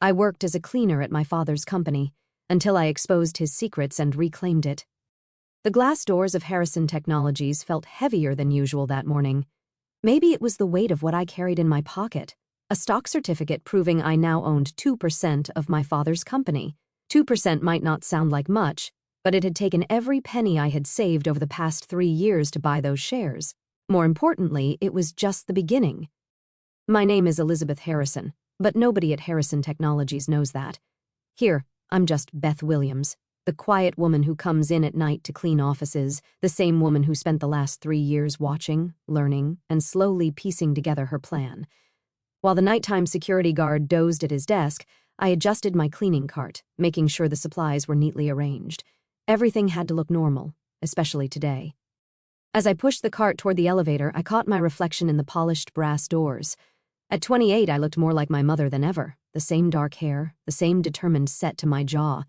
I worked as a cleaner at my father's company until I exposed his secrets and reclaimed it. The glass doors of Harrison Technologies felt heavier than usual that morning. Maybe it was the weight of what I carried in my pocket, a stock certificate proving I now owned 2% of my father's company. 2% might not sound like much, but it had taken every penny I had saved over the past 3 years to buy those shares. More importantly, it was just the beginning. My name is Elizabeth Harrison, but nobody at Harrison Technologies knows that. Here, I'm just Beth Williams, the quiet woman who comes in at night to clean offices, the same woman who spent the last 3 years watching, learning, and slowly piecing together her plan. While the nighttime security guard dozed at his desk, I adjusted my cleaning cart, making sure the supplies were neatly arranged. Everything had to look normal, especially today. As I pushed the cart toward the elevator, I caught my reflection in the polished brass doors. At 28, I looked more like my mother than ever, the same dark hair, the same determined set to my jaw.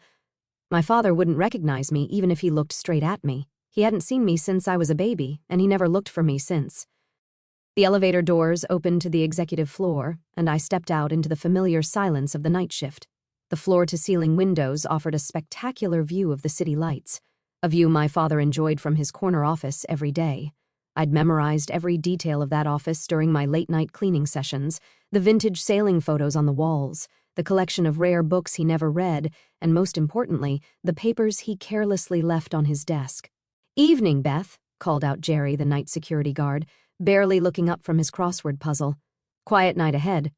My father wouldn't recognize me even if he looked straight at me. He hadn't seen me since I was a baby, and he never looked for me since. The elevator doors opened to the executive floor, and I stepped out into the familiar silence of the night shift. The floor-to-ceiling windows offered a spectacular view of the city lights, a view my father enjoyed from his corner office every day. I'd memorized every detail of that office during my late-night cleaning sessions, the vintage sailing photos on the walls, the collection of rare books he never read, and most importantly, the papers he carelessly left on his desk. "Evening, Beth," called out Jerry, the night security guard, barely looking up from his crossword puzzle. "Quiet night ahead."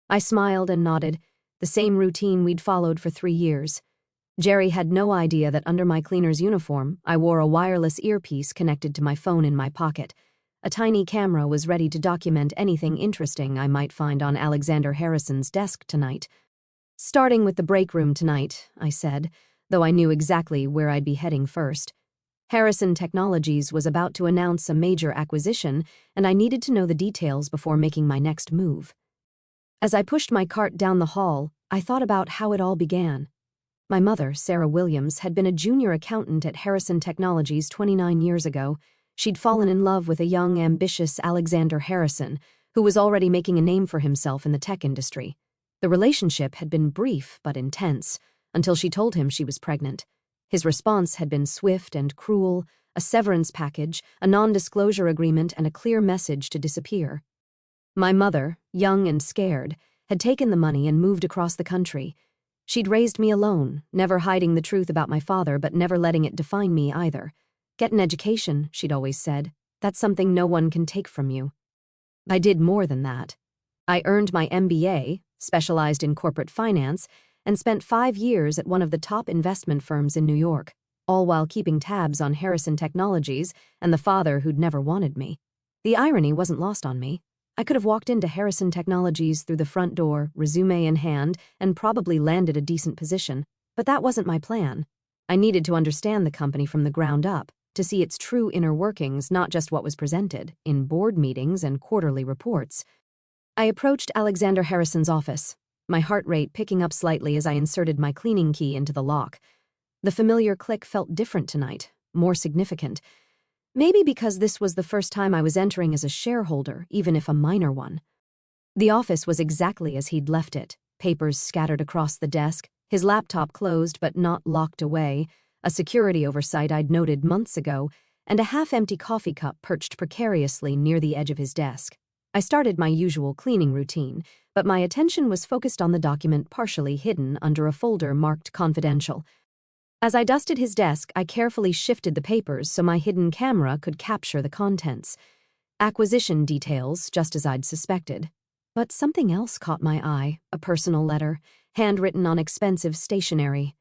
I smiled and nodded, the same routine we'd followed for 3 years. Jerry had no idea that under my cleaner's uniform, I wore a wireless earpiece connected to my phone in my pocket. A tiny camera was ready to document anything interesting I might find on Alexander Harrison's desk tonight. "Starting with the break room tonight," I said, though I knew exactly where I'd be heading first. Harrison Technologies was about to announce a major acquisition, and I needed to know the details before making my next move. As I pushed my cart down the hall, I thought about how it all began. My mother, Sarah Williams, had been a junior accountant at Harrison Technologies 29 years ago. She'd fallen in love with a young, ambitious Alexander Harrison, who was already making a name for himself in the tech industry. The relationship had been brief but intense, until she told him she was pregnant. His response had been swift and cruel, a severance package, a non-disclosure agreement, and a clear message to disappear. My mother, young and scared, had taken the money and moved across the country. She'd raised me alone, never hiding the truth about my father but never letting it define me either. "Get an education," she'd always said. "That's something no one can take from you." I did more than that. I earned my MBA, specialized in corporate finance, and spent 5 years at one of the top investment firms in New York, all while keeping tabs on Harrison Technologies and the father who'd never wanted me. The irony wasn't lost on me. I could have walked into Harrison Technologies through the front door, resume in hand, and probably landed a decent position, but that wasn't my plan. I needed to understand the company from the ground up, to see its true inner workings, not just what was presented in board meetings and quarterly reports. I approached Alexander Harrison's office, my heart rate picking up slightly as I inserted my cleaning key into the lock. The familiar click felt different tonight, more significant. Maybe because this was the first time I was entering as a shareholder, even if a minor one. The office was exactly as he'd left it, papers scattered across the desk, his laptop closed but not locked away, a security oversight I'd noted months ago, and a half-empty coffee cup perched precariously near the edge of his desk. I started my usual cleaning routine, but my attention was focused on the document partially hidden under a folder marked confidential. As I dusted his desk, I carefully shifted the papers so my hidden camera could capture the contents. Acquisition details, just as I'd suspected. But something else caught my eye, a personal letter, handwritten on expensive stationery.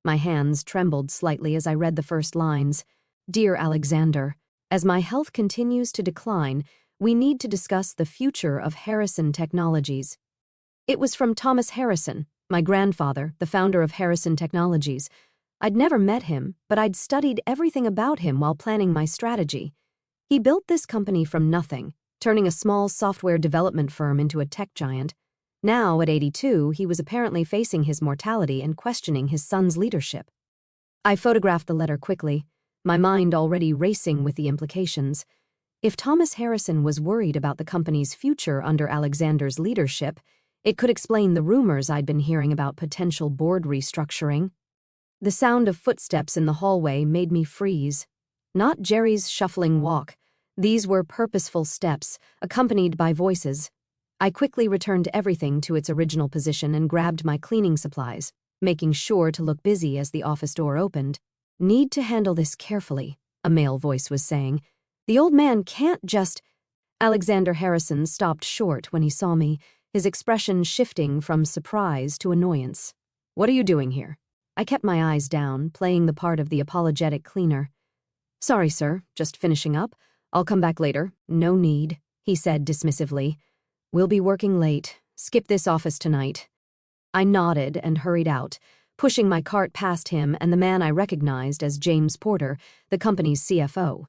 My hands trembled slightly as I read the first lines. "Dear Alexander, as my health continues to decline, we need to discuss the future of Harrison Technologies." It was from Thomas Harrison, my grandfather, the founder of Harrison Technologies. I'd never met him, but I'd studied everything about him while planning my strategy. He built this company from nothing, turning a small software development firm into a tech giant. Now, at 82, he was apparently facing his mortality and questioning his son's leadership. I photographed the letter quickly, my mind already racing with the implications. If Thomas Harrison was worried about the company's future under Alexander's leadership, It could explain the rumors I'd been hearing about potential board restructuring. The sound of footsteps in the hallway made me freeze. Not Jerry's shuffling walk. These were purposeful steps, accompanied by voices. I quickly returned everything to its original position and grabbed my cleaning supplies, making sure to look busy as the office door opened. "Need to handle this carefully," a male voice was saying. "The old man can't just—" Alexander Harrison stopped short when he saw me, his expression shifting from surprise to annoyance. "What are you doing here?" I kept my eyes down, playing the part of the apologetic cleaner. "Sorry, sir, just finishing up. I'll come back later. No need," he said dismissively. "We'll be working late. Skip this office tonight." I nodded and hurried out, pushing my cart past him and the man I recognized as James Porter, the company's CFO.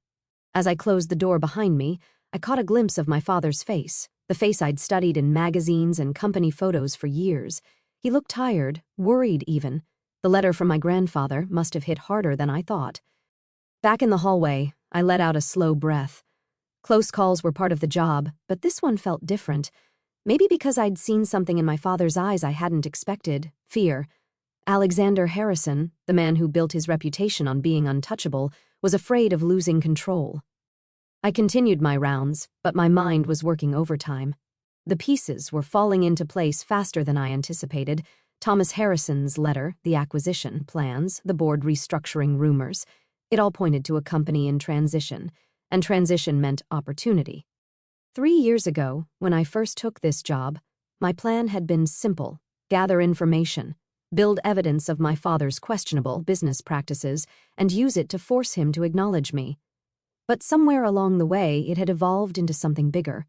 As I closed the door behind me, I caught a glimpse of my father's face, the face I'd studied in magazines and company photos for years. He looked tired, worried even. The letter from my grandfather must have hit harder than I thought. Back in the hallway, I let out a slow breath. Close calls were part of the job, but this one felt different. Maybe because I'd seen something in my father's eyes I hadn't expected: fear. Alexander Harrison, the man who built his reputation on being untouchable, was afraid of losing control. I continued my rounds, but my mind was working overtime. The pieces were falling into place faster than I anticipated. Thomas Harrison's letter, the acquisition plans, the board restructuring rumors. It all pointed to a company in transition, and transition meant opportunity. 3 years ago, when I first took this job, my plan had been simple: gather information, build evidence of my father's questionable business practices, and use it to force him to acknowledge me. But somewhere along the way, it had evolved into something bigger.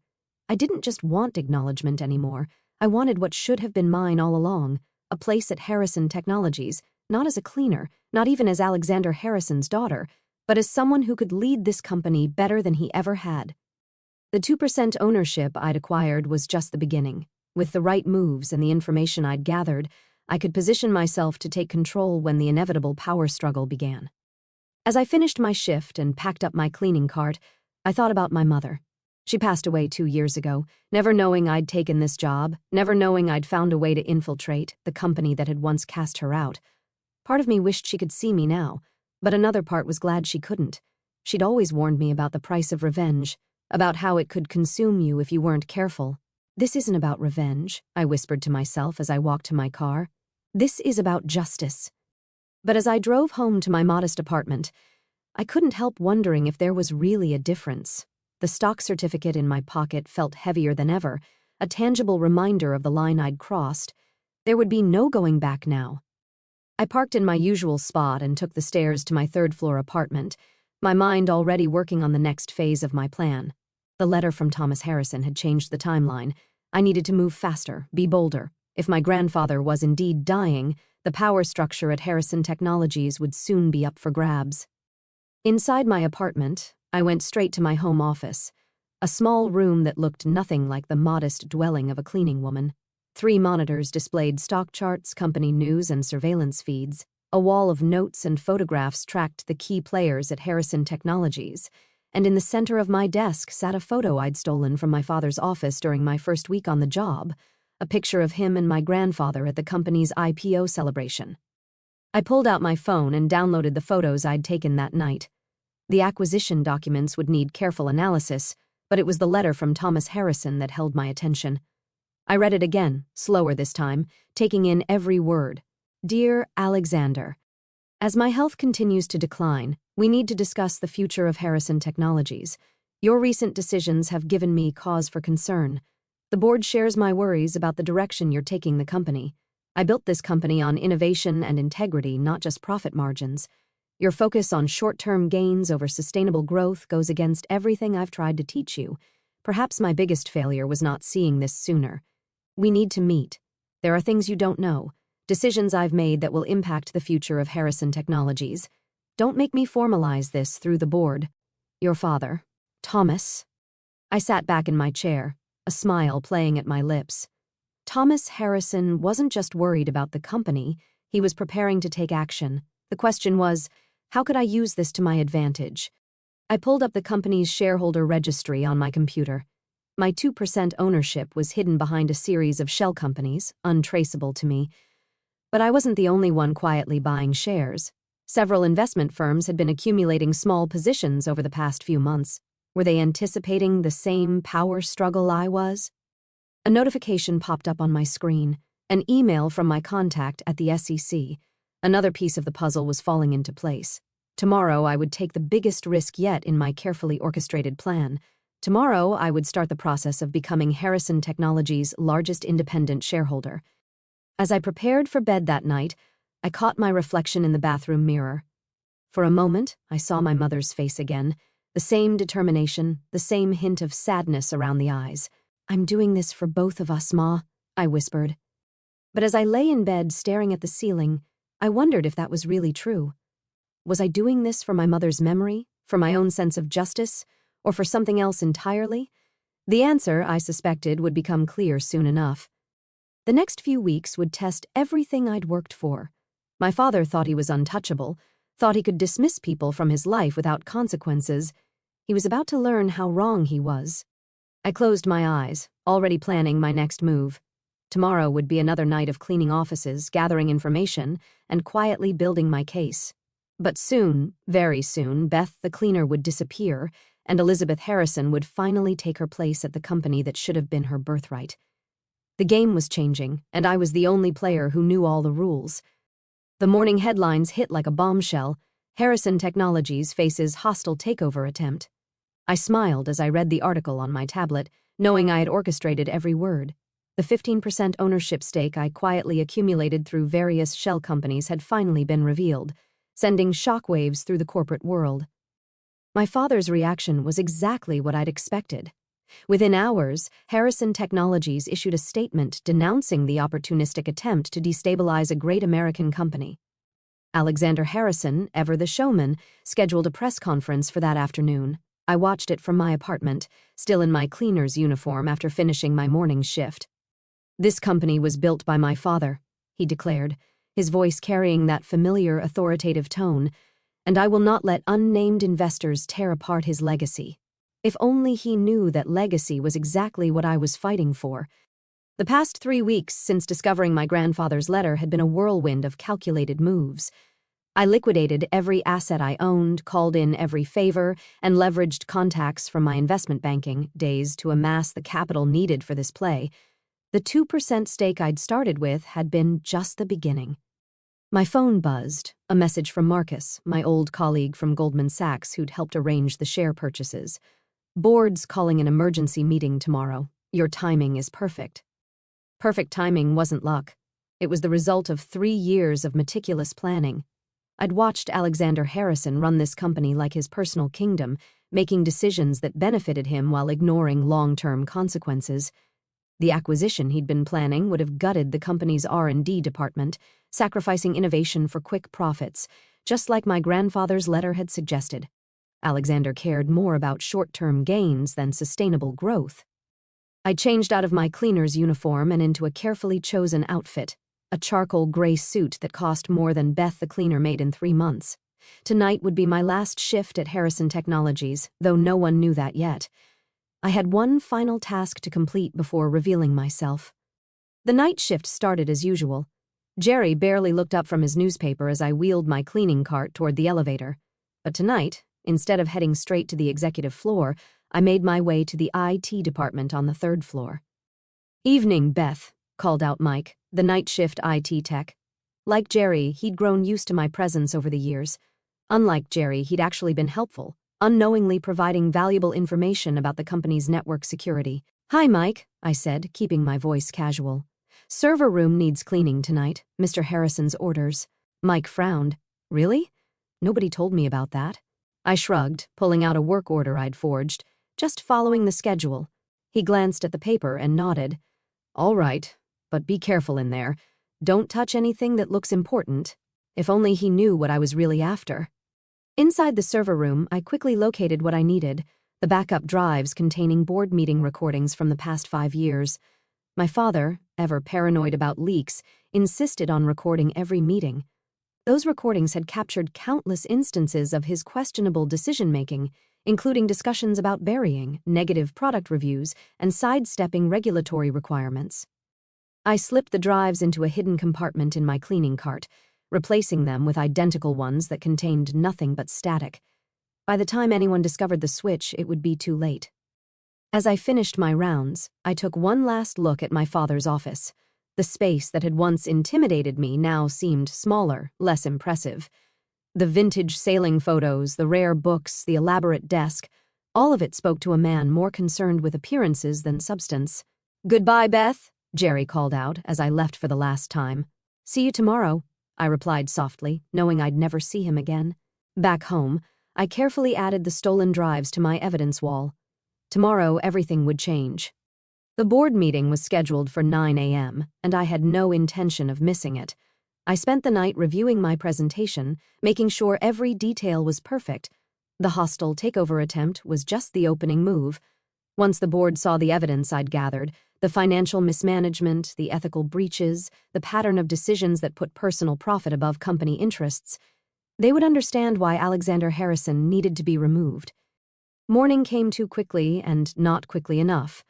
I didn't just want acknowledgement anymore. I wanted what should have been mine all along: a place at Harrison Technologies, not as a cleaner, not even as Alexander Harrison's daughter, but as someone who could lead this company better than he ever had. The 2% ownership I'd acquired was just the beginning. With the right moves and the information I'd gathered, I could position myself to take control when the inevitable power struggle began. As I finished my shift and packed up my cleaning cart, I thought about my mother. She passed away 2 years ago, never knowing I'd taken this job, never knowing I'd found a way to infiltrate the company that had once cast her out. Part of me wished she could see me now, but another part was glad she couldn't. She'd always warned me about the price of revenge, about how it could consume you if you weren't careful. "This isn't about revenge," I whispered to myself as I walked to my car. "This is about justice." But as I drove home to my modest apartment, I couldn't help wondering if there was really a difference. The stock certificate in my pocket felt heavier than ever, a tangible reminder of the line I'd crossed. There would be no going back now. I parked in my usual spot and took the stairs to my third-floor apartment, my mind already working on the next phase of my plan. The letter from Thomas Harrison had changed the timeline. I needed to move faster, be bolder. If my grandfather was indeed dying, the power structure at Harrison Technologies would soon be up for grabs. Inside my apartment, I went straight to my home office, a small room that looked nothing like the modest dwelling of a cleaning woman. 3 monitors displayed stock charts, company news, and surveillance feeds. A wall of notes and photographs tracked the key players at Harrison Technologies, and in the center of my desk sat a photo I'd stolen from my father's office during my first week on the job, a picture of him and my grandfather at the company's IPO celebration. I pulled out my phone and downloaded the photos I'd taken that night. The acquisition documents would need careful analysis, but it was the letter from Thomas Harrison that held my attention. I read it again, slower this time, taking in every word. "Dear Alexander, as my health continues to decline, we need to discuss the future of Harrison Technologies. Your recent decisions have given me cause for concern. The board shares my worries about the direction you're taking the company. I built this company on innovation and integrity, not just profit margins. Your focus on short-term gains over sustainable growth goes against everything I've tried to teach you. Perhaps my biggest failure was not seeing this sooner. We need to meet. There are things you don't know, decisions I've made that will impact the future of Harrison Technologies. Don't make me formalize this through the board. Your father, Thomas." I sat back in my chair, a smile playing at my lips. Thomas Harrison wasn't just worried about the company, he was preparing to take action. The question was, how could I use this to my advantage? I pulled up the company's shareholder registry on my computer. My 2% ownership was hidden behind a series of shell companies, untraceable to me. But I wasn't the only one quietly buying shares. Several investment firms had been accumulating small positions over the past few months. Were they anticipating the same power struggle I was? A notification popped up on my screen, an email from my contact at the SEC. Another piece of the puzzle was falling into place. Tomorrow I would take the biggest risk yet in my carefully orchestrated plan. Tomorrow I would start the process of becoming Harrison Technologies' largest independent shareholder. As I prepared for bed that night, I caught my reflection in the bathroom mirror. For a moment, I saw my mother's face again, the same determination, the same hint of sadness around the eyes. "I'm doing this for both of us, Ma," I whispered. But as I lay in bed staring at the ceiling, I wondered if that was really true. Was I doing this for my mother's memory, for my own sense of justice, or for something else entirely? The answer, I suspected, would become clear soon enough. The next few weeks would test everything I'd worked for. My father thought he was untouchable, thought he could dismiss people from his life without consequences. He was about to learn how wrong he was. I closed my eyes, already planning my next move. Tomorrow would be another night of cleaning offices, gathering information, and quietly building my case. But soon, very soon, Beth the cleaner would disappear, and Elizabeth Harrison would finally take her place at the company that should have been her birthright. The game was changing, and I was the only player who knew all the rules. The morning headlines hit like a bombshell. Harrison Technologies faces hostile takeover attempt. I smiled as I read the article on my tablet, knowing I had orchestrated every word. The 15% ownership stake I quietly accumulated through various shell companies had finally been revealed, sending shockwaves through the corporate world. My father's reaction was exactly what I'd expected. Within hours, Harrison Technologies issued a statement denouncing the opportunistic attempt to destabilize a great American company. Alexander Harrison, ever the showman, scheduled a press conference for that afternoon. I watched it from my apartment, still in my cleaner's uniform after finishing my morning shift. "This company was built by my father," he declared, his voice carrying that familiar authoritative tone, "and I will not let unnamed investors tear apart his legacy." If only he knew that legacy was exactly what I was fighting for. The past 3 weeks since discovering my grandfather's letter had been a whirlwind of calculated moves. I liquidated every asset I owned, called in every favor, and leveraged contacts from my investment banking days to amass the capital needed for this play. The 2% stake I'd started with had been just the beginning. My phone buzzed, a message from Marcus, my old colleague from Goldman Sachs who'd helped arrange the share purchases. "Board's calling an emergency meeting tomorrow. Your timing is perfect." Perfect timing wasn't luck. It was the result of 3 years of meticulous planning. I'd watched Alexander Harrison run this company like his personal kingdom, making decisions that benefited him while ignoring long-term consequences. The acquisition he'd been planning would have gutted the company's R&D department, sacrificing innovation for quick profits, just like my grandfather's letter had suggested. Alexander cared more about short-term gains than sustainable growth. I changed out of my cleaner's uniform and into a carefully chosen outfit, a charcoal gray suit that cost more than Beth the cleaner made in 3 months. Tonight would be my last shift at Harrison Technologies, though no one knew that yet. I had one final task to complete before revealing myself. The night shift started as usual. Jerry barely looked up from his newspaper as I wheeled my cleaning cart toward the elevator. But tonight, instead of heading straight to the executive floor, I made my way to the IT department on the 3rd floor. "Evening, Beth," called out Mike, the night shift IT tech. Like Jerry, he'd grown used to my presence over the years. Unlike Jerry, he'd actually been helpful, unknowingly providing valuable information about the company's network security. "Hi, Mike," I said, keeping my voice casual. "Server room needs cleaning tonight, Mr. Harrison's orders." Mike frowned. "Really? Nobody told me about that." I shrugged, pulling out a work order I'd forged, just following the schedule. He glanced at the paper and nodded. "All right, but be careful in there. Don't touch anything that looks important." If only he knew what I was really after. Inside the server room, I quickly located what I needed, the backup drives containing board meeting recordings from the past 5 years. My father, ever paranoid about leaks, insisted on recording every meeting. Those recordings had captured countless instances of his questionable decision-making, including discussions about burying, negative product reviews, and sidestepping regulatory requirements. I slipped the drives into a hidden compartment in my cleaning cart, replacing them with identical ones that contained nothing but static. By the time anyone discovered the switch, it would be too late. As I finished my rounds, I took one last look at my father's office. The space that had once intimidated me now seemed smaller, less impressive. The vintage sailing photos, the rare books, the elaborate desk, all of it spoke to a man more concerned with appearances than substance. "Goodbye, Beth," Jerry called out as I left for the last time. "See you tomorrow," I replied softly, knowing I'd never see him again. Back home, I carefully added the stolen drives to my evidence wall. Tomorrow, everything would change. The board meeting was scheduled for 9 a.m., and I had no intention of missing it. I spent the night reviewing my presentation, making sure every detail was perfect. The hostile takeover attempt was just the opening move. Once the board saw the evidence I'd gathered, the financial mismanagement, the ethical breaches, the pattern of decisions that put personal profit above company interests, they would understand why Alexander Harrison needed to be removed. Morning came too quickly and not quickly enough.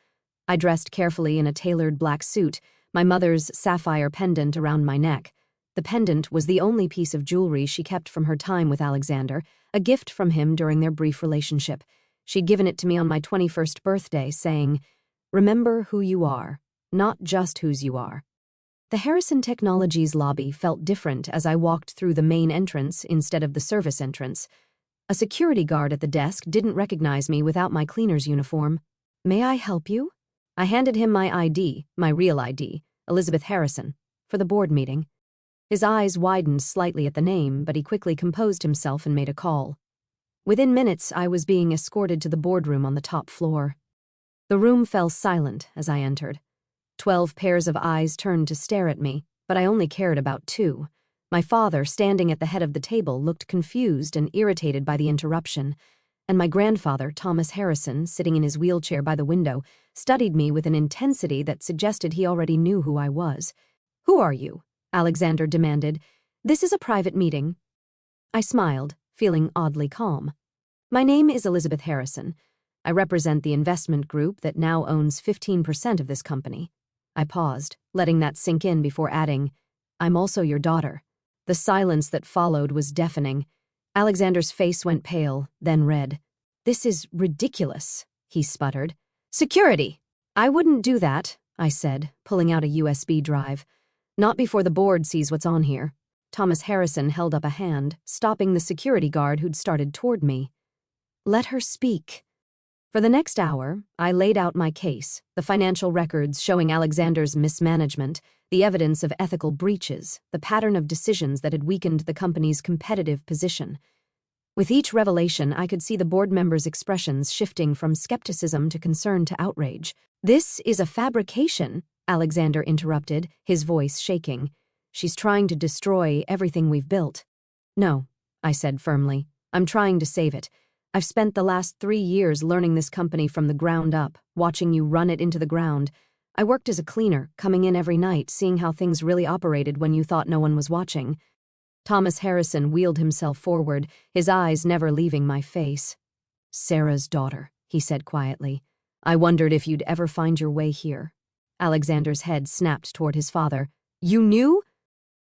I dressed carefully in a tailored black suit, my mother's sapphire pendant around my neck. The pendant was the only piece of jewelry she kept from her time with Alexander, a gift from him during their brief relationship. She'd given it to me on my 21st birthday, saying, "Remember who you are, not just whose you are." The Harrison Technologies lobby felt different as I walked through the main entrance instead of the service entrance. A security guard at the desk didn't recognize me without my cleaner's uniform. "May I help you?" I handed him my ID, my real ID, Elizabeth Harrison, for the board meeting. His eyes widened slightly at the name, but he quickly composed himself and made a call. Within minutes, I was being escorted to the boardroom on the top floor. The room fell silent as I entered. 12 pairs of eyes turned to stare at me, but I only cared about 2. My father, standing at the head of the table, looked confused and irritated by the interruption, and my grandfather, Thomas Harrison, sitting in his wheelchair by the window, studied me with an intensity that suggested he already knew who I was. "Who are you?" Alexander demanded. "This is a private meeting." I smiled, feeling oddly calm. "My name is Elizabeth Harrison. I represent the investment group that now owns 15% of this company." I paused, letting that sink in before adding, "I'm also your daughter." The silence that followed was deafening. Alexander's face went pale, then red. "This is ridiculous," he sputtered. "Security!" "I wouldn't do that," I said, pulling out a USB drive. "Not before the board sees what's on here." Thomas Harrison held up a hand, stopping the security guard who'd started toward me. "Let her speak." For the next hour, I laid out my case, the financial records showing Alexander's mismanagement, the evidence of ethical breaches, the pattern of decisions that had weakened the company's competitive position. With each revelation, I could see the board members' expressions shifting from skepticism to concern to outrage. "This is a fabrication," Alexander interrupted, his voice shaking. "She's trying to destroy everything we've built." "No," I said firmly. "I'm trying to save it. I've spent the last 3 years learning this company from the ground up, watching you run it into the ground. I worked as a cleaner, coming in every night, seeing how things really operated when you thought no one was watching." Thomas Harrison wheeled himself forward, his eyes never leaving my face. "Sarah's daughter," he said quietly. "I wondered if you'd ever find your way here." Alexander's head snapped toward his father. "You knew?"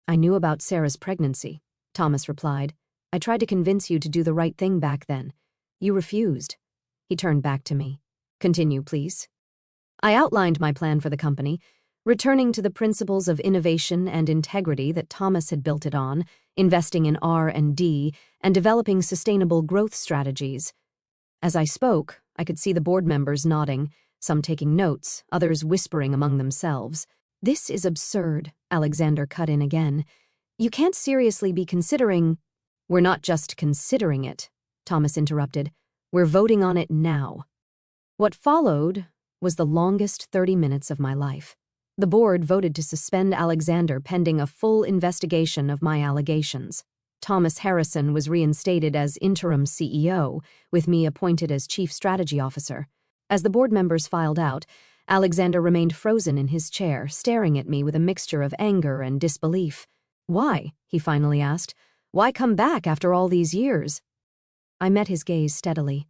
"I knew about Sarah's pregnancy," Thomas replied. "I tried to convince you to do the right thing back then. You refused." He turned back to me. "Continue, please." I outlined my plan for the company, returning to the principles of innovation and integrity that Thomas had built it on, investing in R&D, and developing sustainable growth strategies. As I spoke, I could see the board members nodding, some taking notes, others whispering among themselves. "This is absurd," Alexander cut in again. "You can't seriously be considering—" "We're not just considering it," Thomas interrupted. "We're voting on it now." What followed was the longest 30 minutes of my life. The board voted to suspend Alexander pending a full investigation of my allegations. Thomas Harrison was reinstated as interim CEO, with me appointed as chief strategy officer. As the board members filed out, Alexander remained frozen in his chair, staring at me with a mixture of anger and disbelief. "Why?" he finally asked. "Why come back after all these years?" I met his gaze steadily.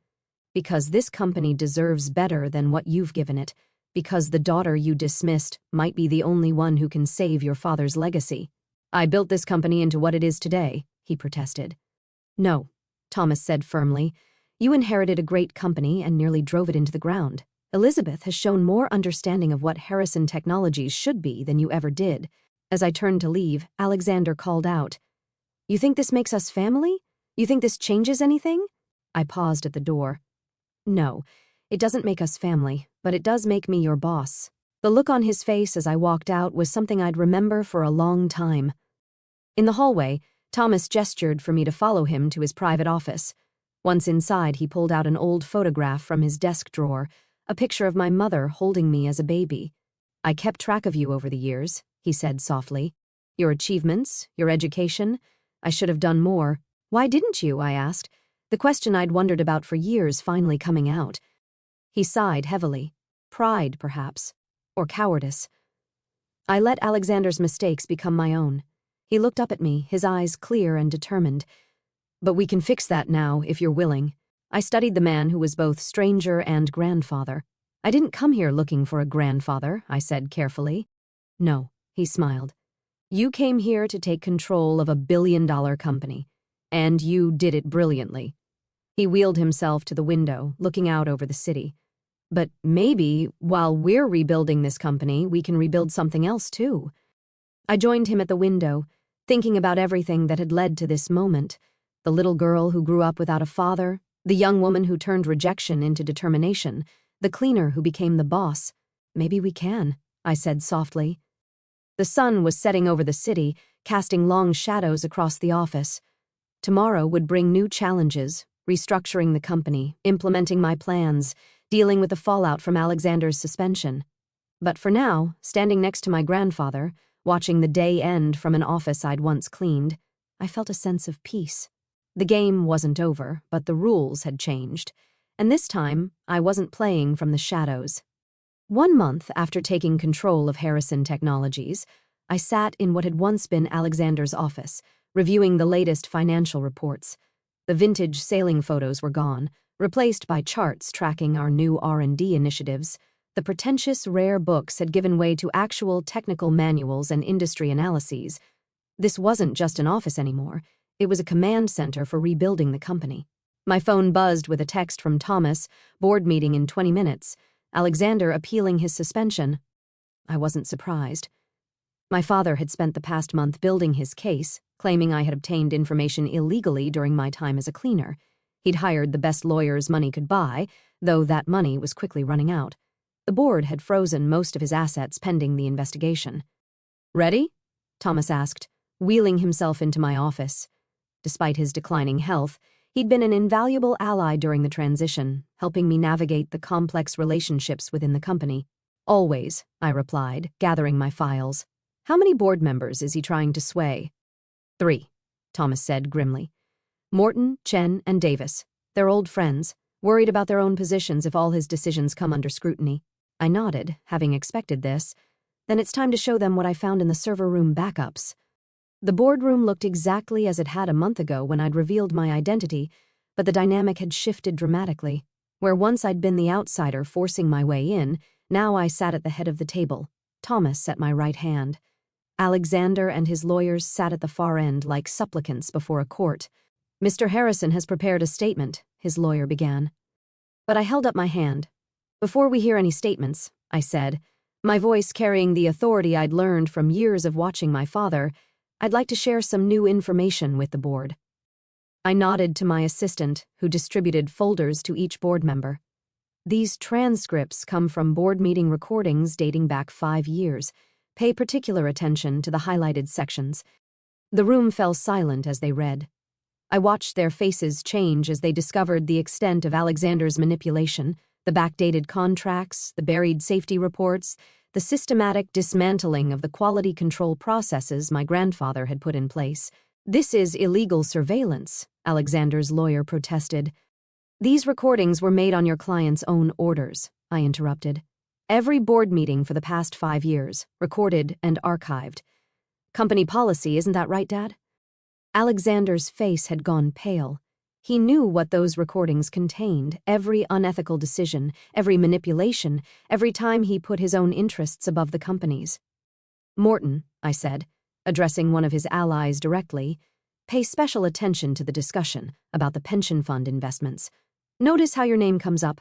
Because this company deserves better than what you've given it. Because the daughter you dismissed might be the only one who can save your father's legacy. I built this company into what it is today, he protested. No, Thomas said firmly. You inherited a great company and nearly drove it into the ground. Elizabeth has shown more understanding of what Harrison Technologies should be than you ever did. As I turned to leave, Alexander called out, You think this makes us family? You think this changes anything? I paused at the door. No, it doesn't make us family, but it does make me your boss. The look on his face as I walked out was something I'd remember for a long time. In the hallway, Thomas gestured for me to follow him to his private office. Once inside, he pulled out an old photograph from his desk drawer, a picture of my mother holding me as a baby. I kept track of you over the years, he said softly. Your achievements, your education. I should have done more. Why didn't you? I asked, the question I'd wondered about for years finally coming out. He sighed heavily. Pride, perhaps. Or cowardice. I let Alexander's mistakes become my own. He looked up at me, his eyes clear and determined. But we can fix that now, if you're willing. I studied the man who was both stranger and grandfather. I didn't come here looking for a grandfather, I said carefully. No, he smiled. You came here to take control of a billion-dollar company. And you did it brilliantly. He wheeled himself to the window, looking out over the city. But maybe, while we're rebuilding this company, we can rebuild something else too. I joined him at the window, thinking about everything that had led to this moment. The little girl who grew up without a father, the young woman who turned rejection into determination, the cleaner who became the boss. Maybe we can, I said softly. The sun was setting over the city, casting long shadows across the office. Tomorrow would bring new challenges, restructuring the company, implementing my plans, dealing with the fallout from Alexander's suspension. But for now, standing next to my grandfather, watching the day end from an office I'd once cleaned, I felt a sense of peace. The game wasn't over, but the rules had changed, and this time I wasn't playing from the shadows. 1 month after taking control of Harrison Technologies, I sat in what had once been Alexander's office, reviewing the latest financial reports. The vintage sailing photos were gone, replaced by charts tracking our new R&D initiatives. The pretentious, rare books had given way to actual technical manuals and industry analyses. This wasn't just an office anymore. It was a command center for rebuilding the company. My phone buzzed with a text from Thomas, board meeting in 20 minutes, Alexander appealing his suspension. I wasn't surprised. My father had spent the past month building his case, claiming I had obtained information illegally during my time as a cleaner. He'd hired the best lawyers money could buy, though that money was quickly running out. The board had frozen most of his assets pending the investigation. Ready? Thomas asked, wheeling himself into my office. Despite his declining health, he'd been an invaluable ally during the transition, helping me navigate the complex relationships within the company. Always, I replied, gathering my files. How many board members is he trying to sway? 3, Thomas said grimly. Morton, Chen, and Davis. They're old friends, worried about their own positions if all his decisions come under scrutiny. I nodded, having expected this. Then it's time to show them what I found in the server room backups. The boardroom looked exactly as it had a month ago when I'd revealed my identity, but the dynamic had shifted dramatically. Where once I'd been the outsider forcing my way in, now I sat at the head of the table, Thomas at my right hand. Alexander and his lawyers sat at the far end like supplicants before a court. Mr. Harrison has prepared a statement, his lawyer began. But I held up my hand. Before we hear any statements, I said, my voice carrying the authority I'd learned from years of watching my father, I'd like to share some new information with the board. I nodded to my assistant, who distributed folders to each board member. These transcripts come from board meeting recordings dating back 5 years. Pay particular attention to the highlighted sections. The room fell silent as they read. I watched their faces change as they discovered the extent of Alexander's manipulation, the backdated contracts, the buried safety reports, the systematic dismantling of the quality control processes my grandfather had put in place. This is illegal surveillance, Alexander's lawyer protested. These recordings were made on your client's own orders, I interrupted. Every board meeting for the past 5 years, recorded and archived. Company policy, isn't that right, Dad? Alexander's face had gone pale. He knew what those recordings contained, every unethical decision, every manipulation, every time he put his own interests above the company's. "Morton," I said, addressing one of his allies directly, "pay special attention to the discussion about the pension fund investments. Notice how your name comes up."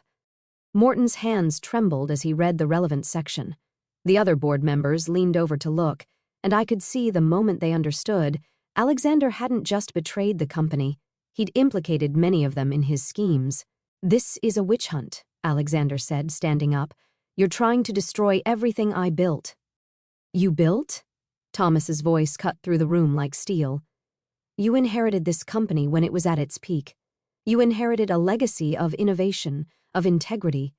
Morton's hands trembled as he read the relevant section. The other board members leaned over to look, and I could see the moment they understood, Alexander hadn't just betrayed the company, he'd implicated many of them in his schemes. "This is a witch hunt," Alexander said, standing up. "You're trying to destroy everything I built." "You built?" Thomas's voice cut through the room like steel. "You inherited this company when it was at its peak. You inherited a legacy of innovation, of integrity.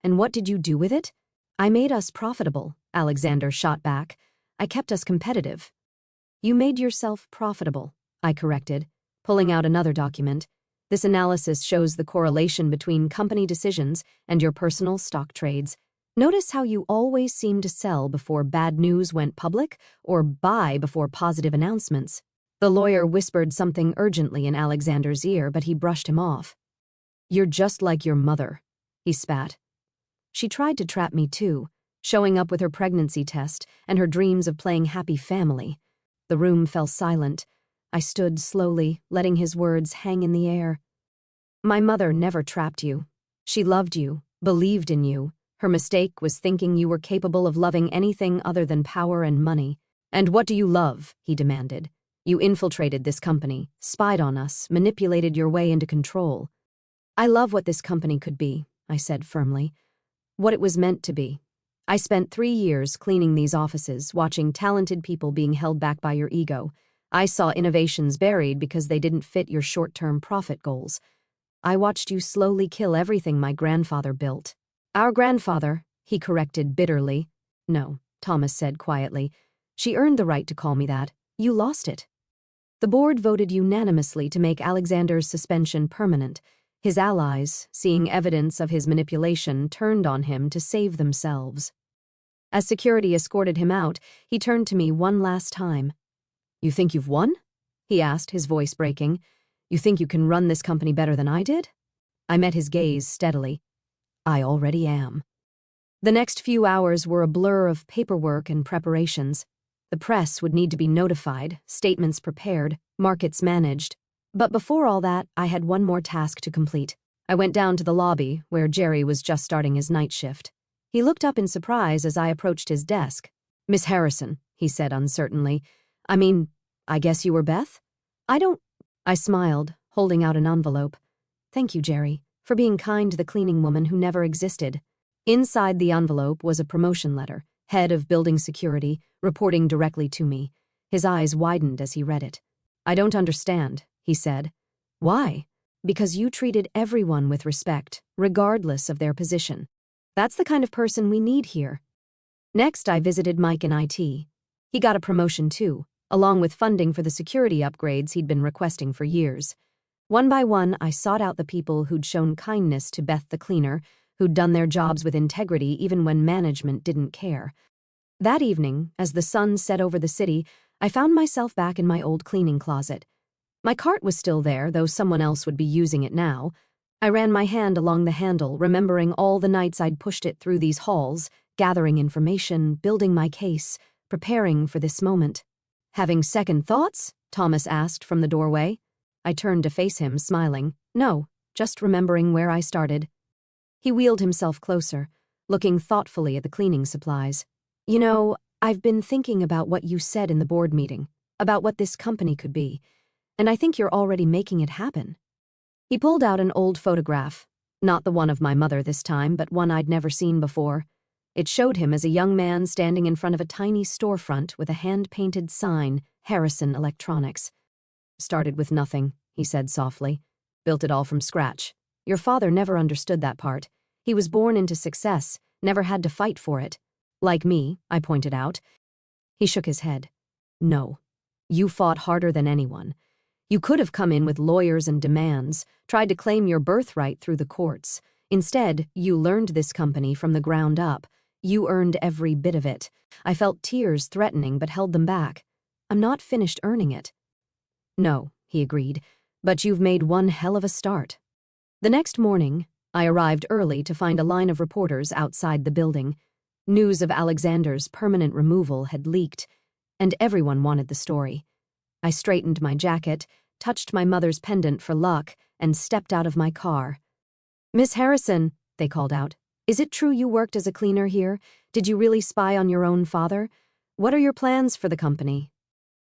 And what did you do with it?" "I made us profitable," Alexander shot back. "I kept us competitive." "You made yourself profitable," I corrected, pulling out another document. "This analysis shows the correlation between company decisions and your personal stock trades. Notice how you always seem to sell before bad news went public or buy before positive announcements." The lawyer whispered something urgently in Alexander's ear, but he brushed him off. "You're just like your mother," he spat. "She tried to trap me too, showing up with her pregnancy test and her dreams of playing happy family." The room fell silent. I stood slowly, letting his words hang in the air. "My mother never trapped you. She loved you, believed in you. Her mistake was thinking you were capable of loving anything other than power and money." "And what do you love?" he demanded. "You infiltrated this company, spied on us, manipulated your way into control." "I love what this company could be," I said firmly. "What it was meant to be. I spent 3 years cleaning these offices, watching talented people being held back by your ego. I saw innovations buried because they didn't fit your short-term profit goals. I watched you slowly kill everything my grandfather built." "Our grandfather," he corrected bitterly. "No," Thomas said quietly. "She earned the right to call me that. You lost it." The board voted unanimously to make Alexander's suspension permanent. His allies, seeing evidence of his manipulation, turned on him to save themselves. As security escorted him out, he turned to me one last time. "You think you've won?" he asked, his voice breaking. "You think you can run this company better than I did?" I met his gaze steadily. "I already am." The next few hours were a blur of paperwork and preparations. The press would need to be notified, statements prepared, markets managed. But before all that, I had one more task to complete. I went down to the lobby, where Jerry was just starting his night shift. He looked up in surprise as I approached his desk. "Miss Harrison," he said uncertainly. I guess you were Beth?" I smiled, holding out an envelope. "Thank you, Jerry, for being kind to the cleaning woman who never existed." Inside the envelope was a promotion letter, head of building security, reporting directly to me. His eyes widened as he read it. "I don't understand," he said. "Why?" "Because you treated everyone with respect, regardless of their position. That's the kind of person we need here." Next, I visited Mike in IT. He got a promotion too, along with funding for the security upgrades he'd been requesting for years. One by one, I sought out the people who'd shown kindness to Beth the cleaner, who'd done their jobs with integrity even when management didn't care. That evening, as the sun set over the city, I found myself back in my old cleaning closet. My cart was still there, though someone else would be using it now. I ran my hand along the handle, remembering all the nights I'd pushed it through these halls, gathering information, building my case, preparing for this moment. "Having second thoughts?" Thomas asked from the doorway. I turned to face him, smiling. "No, just remembering where I started." He wheeled himself closer, looking thoughtfully at the cleaning supplies. "You know, I've been thinking about what you said in the board meeting, about what this company could be, and I think you're already making it happen." He pulled out an old photograph, not the one of my mother this time, but one I'd never seen before. It showed him as a young man standing in front of a tiny storefront with a hand-painted sign, Harrison Electronics. "Started with nothing," he said softly. "Built it all from scratch. Your father never understood that part. He was born into success, never had to fight for it. Like me," I pointed out. He shook his head. "No. You fought harder than anyone. You could have come in with lawyers and demands, tried to claim your birthright through the courts. Instead, you learned this company from the ground up. You earned every bit of it." I felt tears threatening but held them back. "I'm not finished earning it." "No," he agreed, but you've made one hell of a start." The next morning, I arrived early to find a line of reporters outside the building. News of Alexander's permanent removal had leaked, and everyone wanted the story. I straightened my jacket, touched my mother's pendant for luck, and stepped out of my car. "Miss Harrison," they called out, "is it true you worked as a cleaner here? Did you really spy on your own father? What are your plans for the company?"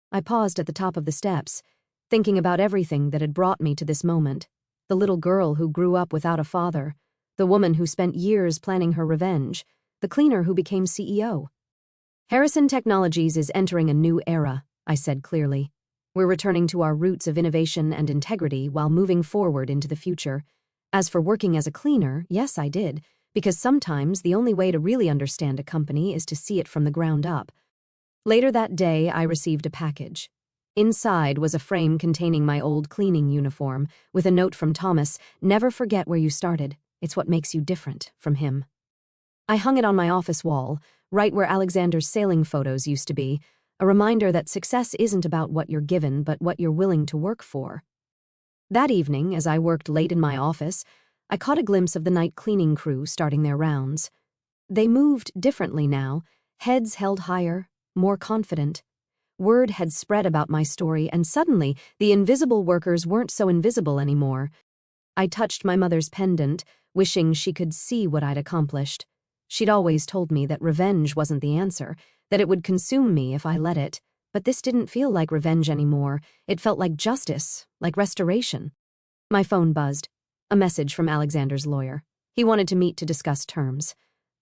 I paused at the top of the steps, thinking about everything that had brought me to this moment. The little girl who grew up without a father, the woman who spent years planning her revenge, the cleaner who became CEO. "Harrison Technologies is entering a new era," I said clearly. "We're returning to our roots of innovation and integrity while moving forward into the future. As for working as a cleaner, yes, I did, because sometimes the only way to really understand a company is to see it from the ground up." Later that day, I received a package. Inside was a frame containing my old cleaning uniform, with a note from Thomas, "Never forget where you started. It's what makes you different," from him. I hung it on my office wall, right where Alexander's sailing photos used to be, a reminder that success isn't about what you're given, but what you're willing to work for. That evening, as I worked late in my office, I caught a glimpse of the night cleaning crew starting their rounds. They moved differently now, heads held higher, more confident. Word had spread about my story, and suddenly the invisible workers weren't so invisible anymore. I touched my mother's pendant, wishing she could see what I'd accomplished. She'd always told me that revenge wasn't the answer, that it would consume me if I let it. But this didn't feel like revenge anymore. It felt like justice, like restoration. My phone buzzed. A message from Alexander's lawyer. He wanted to meet to discuss terms.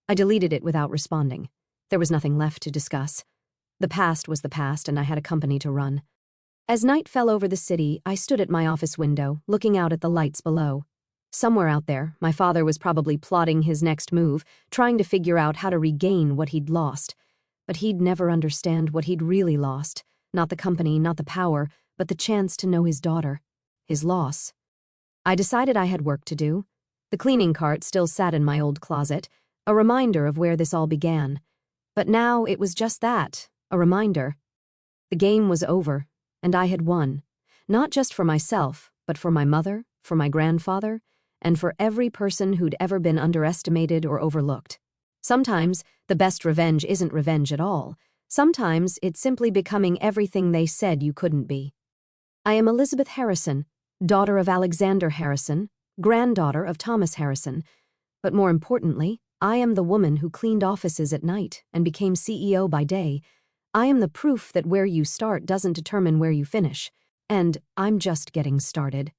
I deleted it without responding. There was nothing left to discuss. The past was the past, and I had a company to run. As night fell over the city, I stood at my office window, looking out at the lights below. Somewhere out there, my father was probably plotting his next move, trying to figure out how to regain what he'd lost. But he'd never understand what he'd really lost. Not the company, not the power, but the chance to know his daughter. His loss. I decided I had work to do. The cleaning cart still sat in my old closet, a reminder of where this all began. But now it was just that, a reminder. The game was over, and I had won. Not just for myself, but for my mother, for my grandfather, and for every person who'd ever been underestimated or overlooked. Sometimes the best revenge isn't revenge at all. Sometimes it's simply becoming everything they said you couldn't be. I am Elizabeth Harrison, daughter of Alexander Harrison, granddaughter of Thomas Harrison. But more importantly, I am the woman who cleaned offices at night and became CEO by day. I am the proof that where you start doesn't determine where you finish. And I'm just getting started.